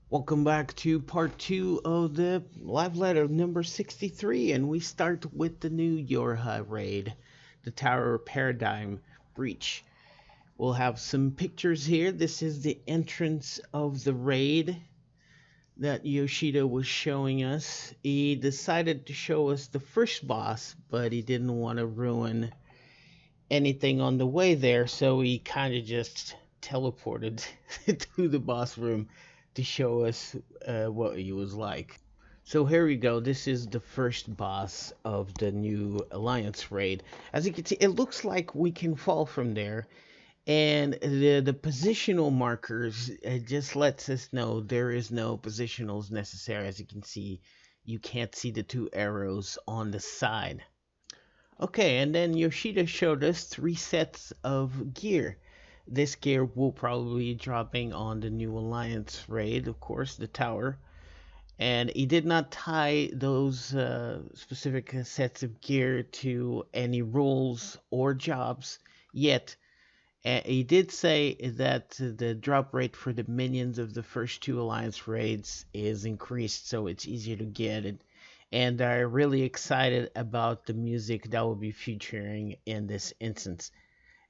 Welcome back to part 2 of the live letter number 63, and we start with the new Yorha raid, the Tower Paradigm Breach. We'll have some pictures here. This is the entrance of the raid that Yoshida was showing us. He decided to show us the first boss, but he didn't want to ruin anything on the way there, so he kind of just teleported to the boss room to show us what he was like. So here we go. This is the first boss of the new Alliance raid. As you can see, it looks like we can fall from there, and the positional markers just lets us know there is no positionals necessary. As you can see, you can't see the two arrows on the side. Okay, and then Yoshida showed us 3 sets of gear. This gear will probably be dropping on the new Alliance raid, of course, the tower. And he did not tie those specific sets of gear to any roles or jobs yet. He did say that the drop rate for the minions of the first 2 Alliance raids is increased, so it's easier to get it. And I'm really excited about the music that will be featuring in this instance.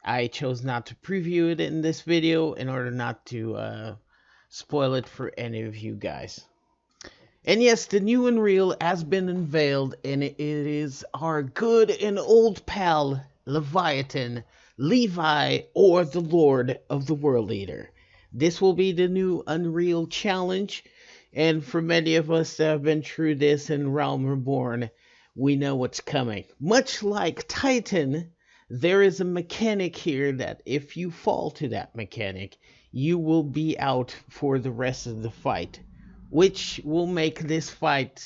I chose not to preview it in this video in order not to spoil it for any of you guys. And yes, the new Unreal has been unveiled, and it is our good and old pal, Leviathan, Levi, or the Lord of the World Eater. This will be the new Unreal Challenge, and for many of us that have been through this in Realm Reborn, we know what's coming. Much like Titan, there is a mechanic here that if you fall to that mechanic, you will be out for the rest of the fight, which will make this fight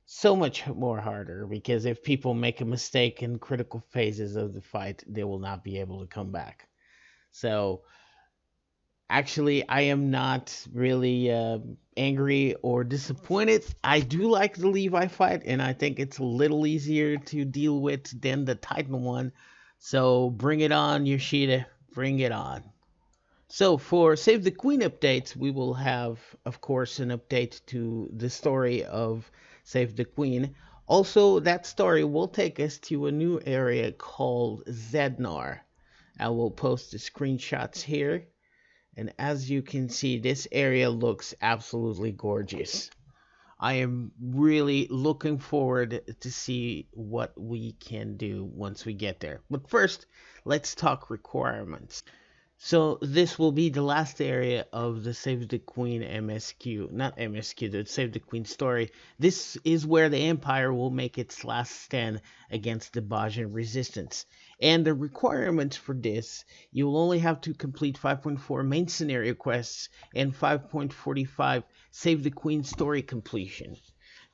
so much more harder, because if people make a mistake in critical phases of the fight, they will not be able to come back. So actually, I am not really angry or disappointed. I do like the Levi fight, and I think it's a little easier to deal with than the Titan one. So bring it on, Yoshida. Bring it on. So for Save the Queen updates, we will have, of course, an update to the story of Save the Queen. Also, that story will take us to a new area called Zadnor. I will post the screenshots here. And as you can see, this area looks absolutely gorgeous. I am really looking forward to see what we can do once we get there. But first, let's talk requirements. So this will be the last area of the Save the Queen MSQ, not MSQ, the Save the Queen story. This is where the Empire will make its last stand against the Bajan resistance. And the requirements for this, you will only have to complete 5.4 main scenario quests and 5.45 Save the Queen story completion.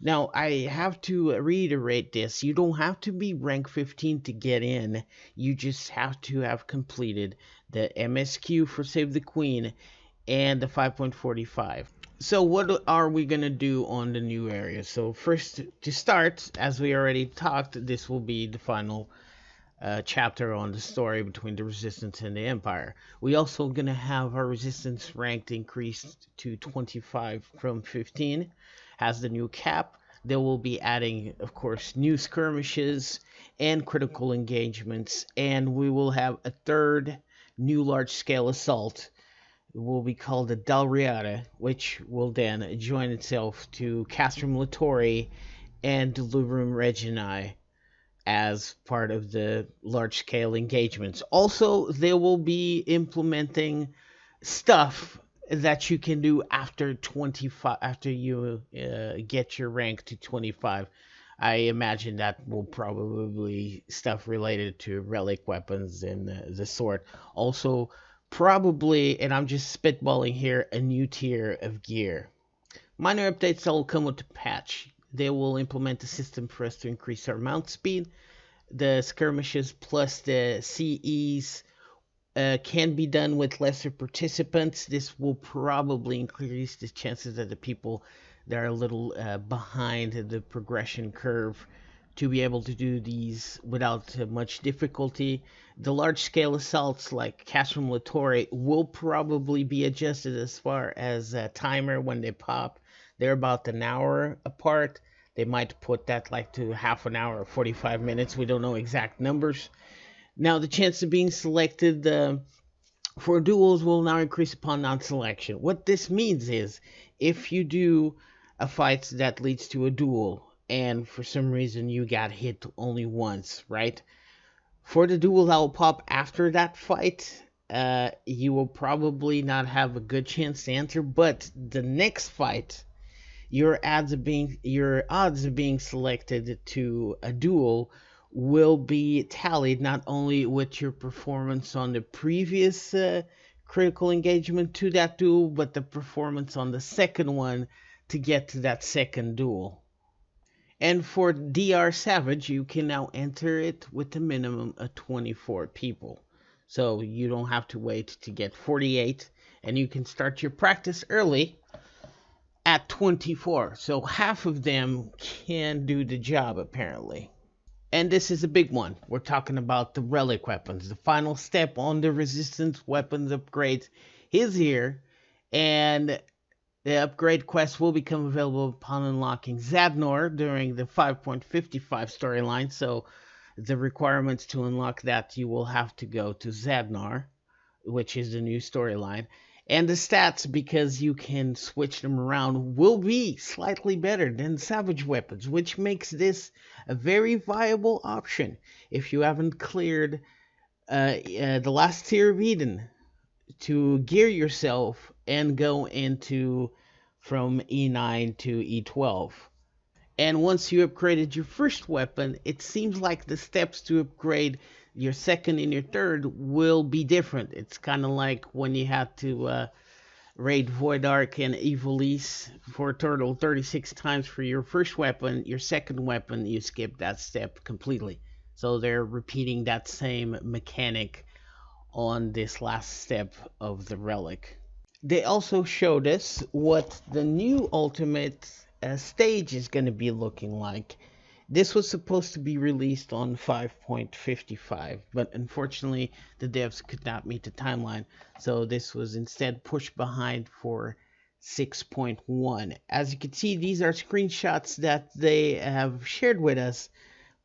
Now, I have to reiterate this. You don't have to be rank 15 to get in. You just have to have completed the MSQ for Save the Queen and the 5.45. So what are we going to do on the new area? So first, to start, as we already talked, this will be the final chapter on the story between the Resistance and the Empire. We also going to have our Resistance ranked increased to 25 from 15. Has the new cap. They will be adding, of course, new skirmishes and critical engagements, and we will have a third new large-scale assault. It will be called the Dalriada, which will then join itself to Castrum Latori and Delubrum Reginae as part of the large-scale engagements. Also, they will be implementing stuff that you can do after 25, after you get your rank to 25. I imagine that will probably stuff related to relic weapons and the sort. Also, probably, and I'm just spitballing here, a new tier of gear. Minor updates that will come with the patch. They will implement a system for us to increase our mount speed. The skirmishes plus the CEs can be done with lesser participants. This will probably increase the chances that the people that are a little behind the progression curve to be able to do these without much difficulty. The large scale assaults like Castrum Latore will probably be adjusted as far as a timer when they pop. They're about an hour apart. They might put that like to half an hour or 45 minutes. We don't know exact numbers. Now, the chance of being selected for duels will now increase upon non-selection. What this means is if you do a fight that leads to a duel and for some reason you got hit only once, right? For the duel that will pop after that fight, you will probably not have a good chance to enter, but the next fight, your odds of being selected to a duel will be tallied not only with your performance on the previous critical engagement to that duel, but the performance on the second one to get to that second duel. And for DR Savage, you can now enter it with a minimum of 24 people. So you don't have to wait to get 48, and you can start your practice early at 24. So half of them can do the job, apparently. And this is a big one. We're talking about the relic weapons. The final step on the resistance weapons upgrade is here. And the upgrade quest will become available upon unlocking Zadnor during the 5.55 storyline. So the requirements to unlock that, you will have to go to Zadnor, which is the new storyline. And the stats, because you can switch them around, will be slightly better than Savage weapons, which makes this a very viable option if you haven't cleared the last tier of Eden to gear yourself and go into from E9 to E12. And once you upgraded your first weapon, it seems like the steps to upgrade your second and your third will be different. It's kind of like when you had to raid Void Ark and Evilise for a total of 36 times for your first weapon. Your second weapon, you skip that step completely. So they're repeating that same mechanic on this last step of the relic. They also showed us what the new ultimate stage is going to be looking like. This was supposed to be released on 5.55, but unfortunately the devs could not meet the timeline, so this was instead pushed behind for 6.1. As you can see, these are screenshots that they have shared with us,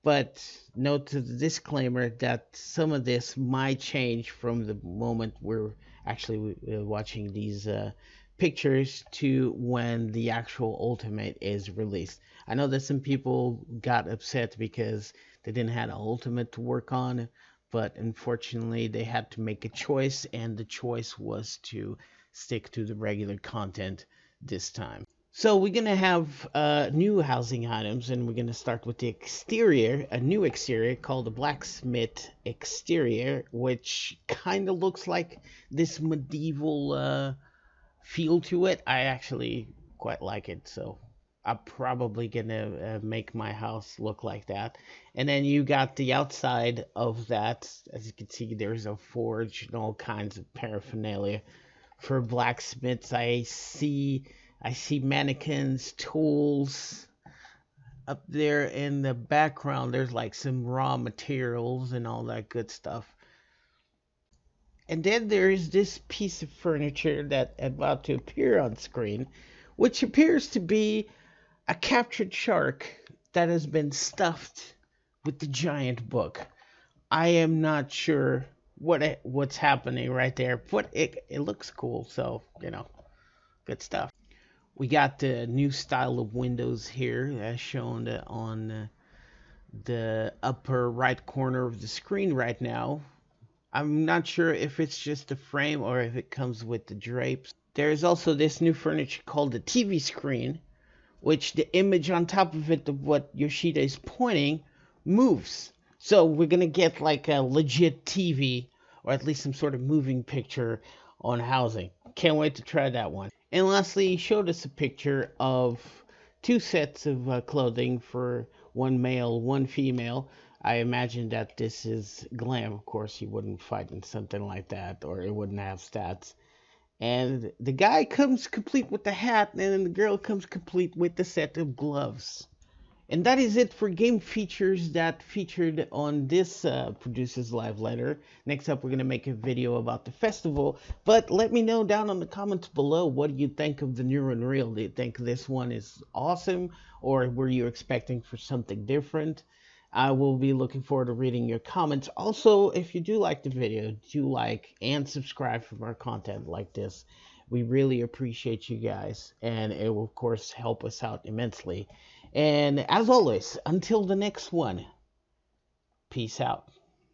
but note to the disclaimer that some of this might change from the moment we're actually watching these pictures to when the actual ultimate is released. I know that some people got upset because they didn't have an ultimate to work on, but unfortunately they had to make a choice, and the choice was to stick to the regular content this time. So we're going to have new housing items, and we're going to start with the exterior, a new exterior called the Blacksmith exterior, which kind of looks like this medieval feel to it. I actually quite like it, so I'm probably going to make my house look like that. And then you got the outside of that. As you can see, there's a forge and all kinds of paraphernalia for blacksmiths. I see mannequins, tools. Up there in the background, there's like some raw materials and all that good stuff. And then there's this piece of furniture that about to appear on screen, which appears to be a captured shark that has been stuffed with the giant book. I am not sure what's happening right there, but it looks cool, so, good stuff. We got the new style of windows here as shown on the upper right corner of the screen right now. I'm not sure if it's just a frame or if it comes with the drapes. There is also this new furniture called the TV screen, which the image on top of it of what Yoshida is pointing moves. So we're going to get like a legit TV, or at least some sort of moving picture on housing. Can't wait to try that one. And lastly, he showed us a picture of two sets of clothing for one male, one female. I imagine that this is glam. Of course, he wouldn't fight in something like that, or it wouldn't have stats. And the guy comes complete with the hat, and then the girl comes complete with the set of gloves. And that is it for game features that featured on this Producer's Live Letter. Next up, we're going to make a video about the festival. But let me know down in the comments below, what do you think of the new Unreal? Do you think this one is awesome, or were you expecting for something different? I will be looking forward to reading your comments. Also, if you do like the video, do like and subscribe for more content like this. We really appreciate you guys, and it will, of course, help us out immensely. And as always, until the next one, peace out.